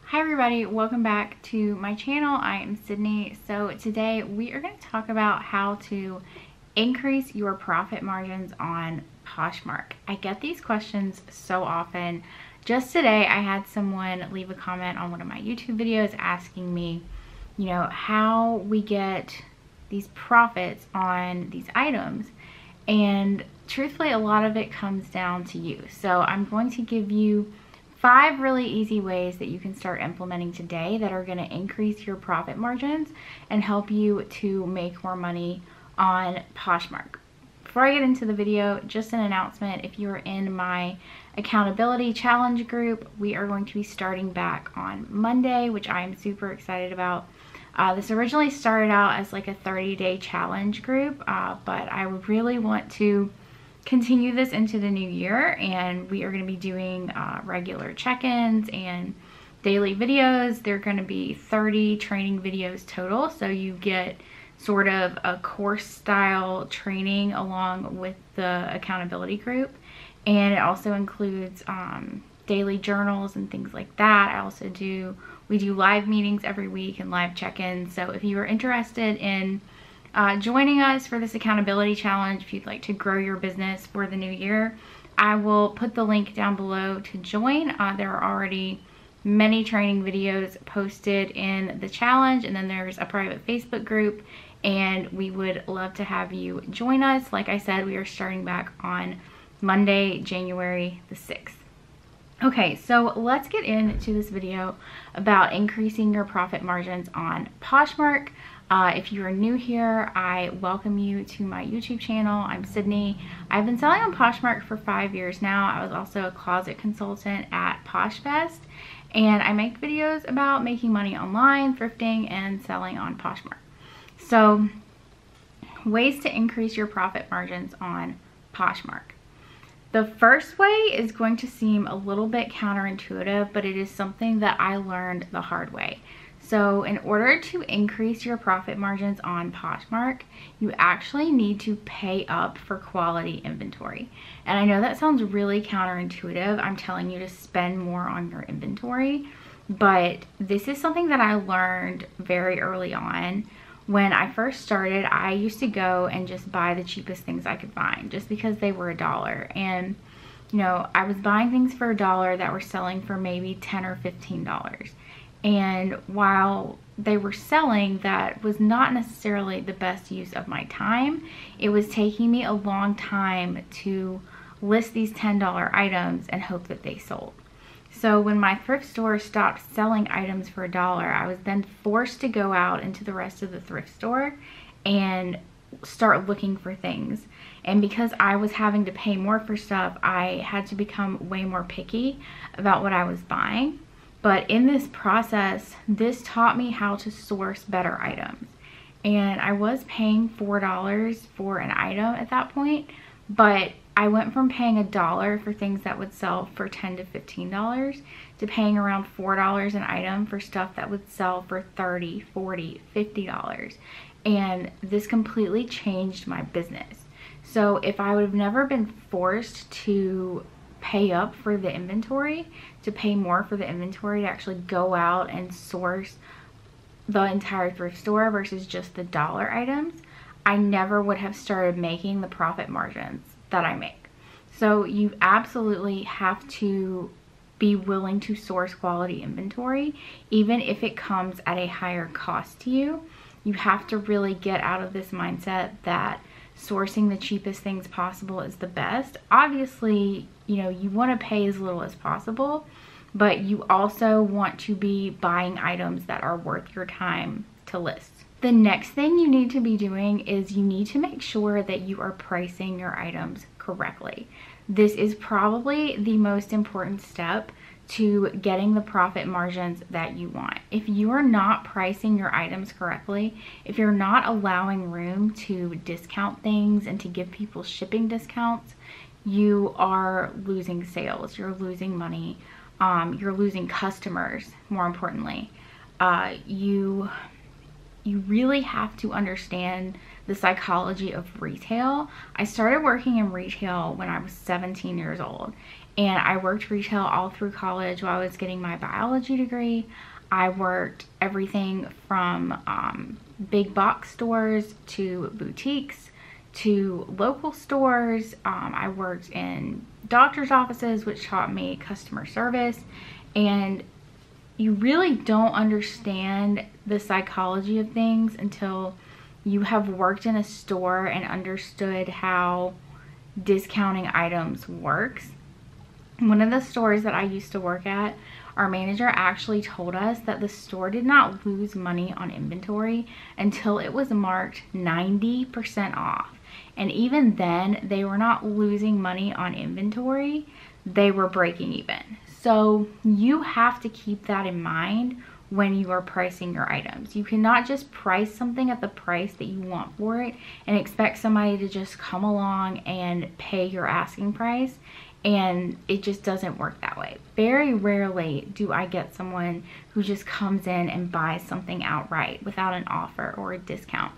Hi everybody, welcome back to my channel. I am Sydney. So today we are going to talk about how to increase your profit margins on Poshmark. I get these questions so often. Just today I had someone leave a comment on one of my YouTube videos asking me, how we get these profits on these items. And truthfully, a lot of it comes down to you. So I'm going to give you 5 really easy ways that you can start implementing today that are going to increase your profit margins and help you to make more money on Poshmark. Before I get into the video, just an announcement. If you're in my accountability challenge group, we are going to be starting back on Monday, which I am super excited about. This originally started out as like a 30-day challenge group, but I really want to continue this into the new year, and we are going to be doing regular check-ins and daily videos. There are going to be 30 training videos total, so you get sort of a course style training along with the accountability group, and it also includes daily journals and things like that. We do live meetings every week and live check-ins. So if you are interested in joining us for this accountability challenge, if you'd like to grow your business for the new year, I will put the link down below to join. There are already many training videos posted in the challenge, and then there's a private Facebook group, and we would love to have you join us. Like I said, we are starting back on Monday, January the 6th. Okay, so let's get into this video about increasing your profit margins on Poshmark. If you are new here, I welcome you to my YouTube channel. I'm Sydney. I've been selling on Poshmark for 5 years now. I was also a closet consultant at PoshFest, and I make videos about making money online, thrifting, and selling on Poshmark. So, ways to increase your profit margins on Poshmark. The first way is going to seem a little bit counterintuitive, but it is something that I learned the hard way. So in order to increase your profit margins on Poshmark, you actually need to pay up for quality inventory. And I know that sounds really counterintuitive. I'm telling you to spend more on your inventory, but this is something that I learned very early on. When I first started, I used to go and just buy the cheapest things I could find just because they were $1. And I was buying things for $1 that were selling for maybe $10 or $15. And while they were selling, that was not necessarily the best use of my time. It was taking me a long time to list these $10 items and hope that they sold. So when my thrift store stopped selling items for $1, I was then forced to go out into the rest of the thrift store and start looking for things. And because I was having to pay more for stuff, I had to become way more picky about what I was buying. But in this process, this taught me how to source better items. And I was paying $4 for an item at that point, but I went from paying $1 for things that would sell for $10 to $15 to paying around $4 an item for stuff that would sell for $30, $40, $50. And this completely changed my business. So if I would have never been forced to pay up for the inventory, to pay more for the inventory, to actually go out and source the entire thrift store versus just the dollar items, I never would have started making the profit margins that I make. So you absolutely have to be willing to source quality inventory, even if it comes at a higher cost to you. You have to really get out of this mindset that sourcing the cheapest things possible is the best. Obviously, you want to pay as little as possible, but you also want to be buying items that are worth your time to list. The next thing you need to be doing is you need to make sure that you are pricing your items correctly. This is probably the most important step to getting the profit margins that you want. If you are not pricing your items correctly, if you're not allowing room to discount things and to give people shipping discounts, you are losing sales, you're losing money, you're losing customers, more importantly. You really have to understand the psychology of retail. I started working in retail when I was 17 years old, And I worked retail all through college while I was getting my biology degree. I worked everything from big box stores to boutiques to local stores. I worked in doctor's offices, which taught me customer service. And you really don't understand the psychology of things until you have worked in a store and understood how discounting items works. One of the stores that I used to work at, our manager actually told us that the store did not lose money on inventory until it was marked 90% off. And even then, they were not losing money on inventory, they were breaking even. So you have to keep that in mind when you are pricing your items. You cannot just price something at the price that you want for it and expect somebody to just come along and pay your asking price. And it just doesn't work that way. Very rarely do I get someone who just comes in and buys something outright without an offer or a discount.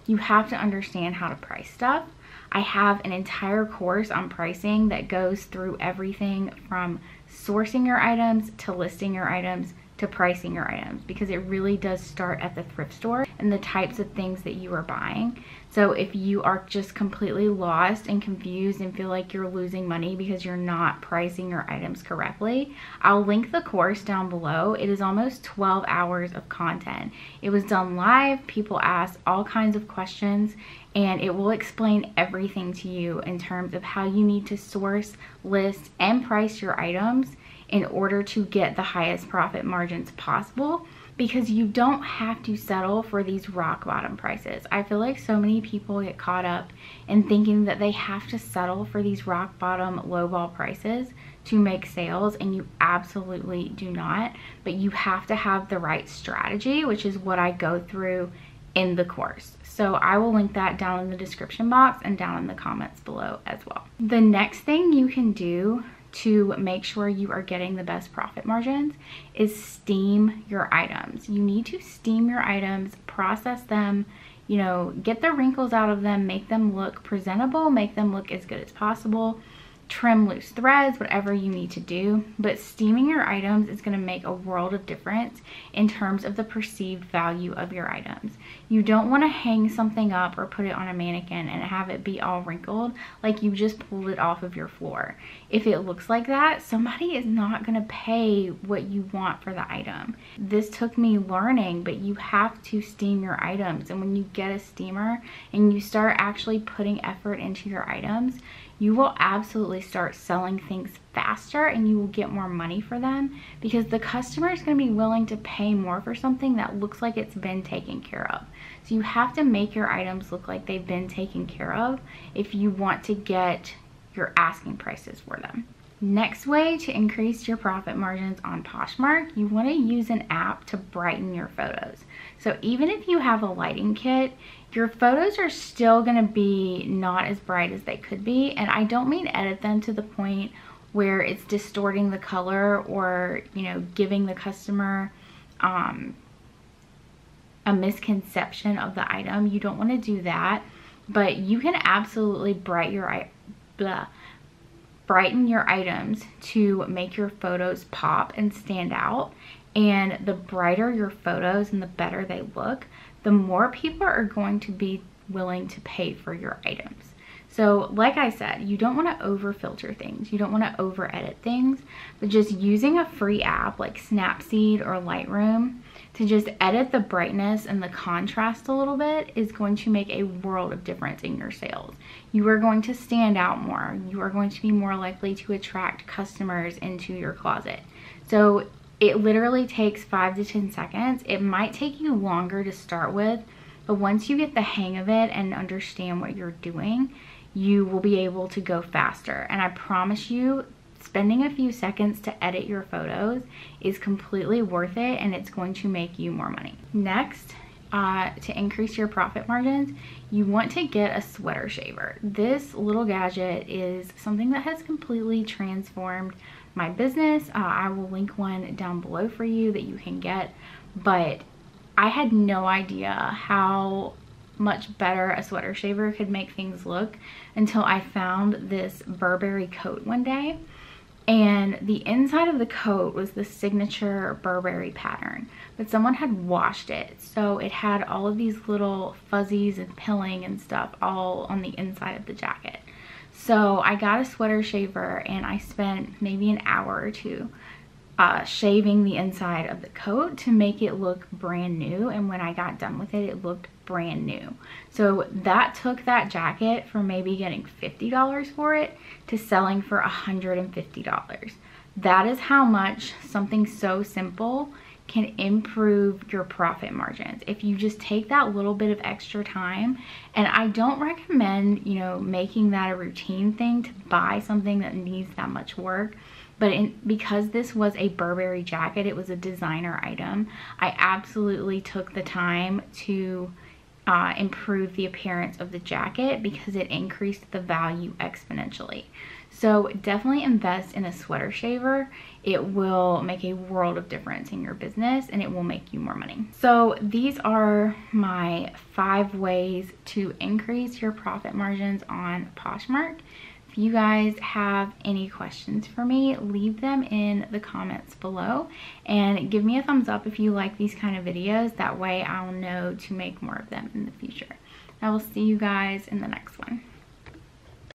You have to understand how to price stuff. I have an entire course on pricing that goes through everything from sourcing your items to listing your items to pricing your items, because it really does start at the thrift store and the types of things that you are buying. So if you are just completely lost and confused and feel like you're losing money because you're not pricing your items correctly, I'll link the course down below. It is almost 12 hours of content. It was done live. People asked all kinds of questions, and it will explain everything to you in terms of how you need to source, list, and price your items in order to get the highest profit margins possible, because you don't have to settle for these rock bottom prices. I feel like so many people get caught up in thinking that they have to settle for these rock bottom lowball prices to make sales, and you absolutely do not. But you have to have the right strategy, which is what I go through in the course. So I will link that down in the description box and down in the comments below as well. The next thing you can do to make sure you are getting the best profit margins is steam your items. You need to steam your items, process them, you know, get the wrinkles out of them, make them look presentable, make them look as good as possible, trim loose threads, whatever you need to do. But steaming your items is going to make a world of difference in terms of the perceived value of your items. You don't want to hang something up or put it on a mannequin and have it be all wrinkled like you just pulled it off of your floor. If it looks like that, somebody is not going to pay what you want for the item. This took me learning, but you have to steam your items. And when you get a steamer and you start actually putting effort into your items, you will absolutely start selling things faster and you will get more money for them, because the customer is going to be willing to pay more for something that looks like it's been taken care of. So you have to make your items look like they've been taken care of if you want to get your asking prices for them. Next way to increase your profit margins on Poshmark, you want to use an app to brighten your photos. So even if you have a lighting kit, your photos are still going to be not as bright as they could be. And I don't mean edit them to the point where it's distorting the color or, you know, giving the customer a misconception of the item. You don't want to do that, but you can absolutely brighten your items to make your photos pop and stand out. And the brighter your photos and the better they look, the more people are going to be willing to pay for your items. So like I said, you don't want to over filter things. You don't want to over edit things, but just using a free app like Snapseed or Lightroom to just edit the brightness and the contrast a little bit is going to make a world of difference in your sales. You are going to stand out more. You are going to be more likely to attract customers into your closet. So it literally takes 5 to 10 seconds. It might take you longer to start with, but once you get the hang of it and understand what you're doing, you will be able to go faster. And I promise you, spending a few seconds to edit your photos is completely worth it, and it's going to make you more money. Next, to increase your profit margins, you want to get a sweater shaver. This little gadget is something that has completely transformed my business. I will link one down below for you that you can get, but I had no idea how much better a sweater shaver could make things look until I found this Burberry coat one day. And the inside of the coat was the signature Burberry pattern, but someone had washed it, so it had all of these little fuzzies and pilling and stuff all on the inside of the jacket. So I got a sweater shaver and I spent maybe an hour or two shaving the inside of the coat to make it look brand new, and when I got done with it, it looked brand new. So that took that jacket from maybe getting $50 for it to selling for $150. That is how much something so simple can improve your profit margins if you just take that little bit of extra time. And I don't recommend, you know, making that a routine thing to buy something that needs that much work. But because this was a Burberry jacket, it was a designer item, I absolutely took the time to improve the appearance of the jacket because it increased the value exponentially. So definitely invest in a sweater shaver. It will make a world of difference in your business and it will make you more money. So these are my 5 ways to increase your profit margins on Poshmark. If you guys have any questions for me, leave them in the comments below and give me a thumbs up if you like these kind of videos. That way I'll know to make more of them in the future. I will see you guys in the next one.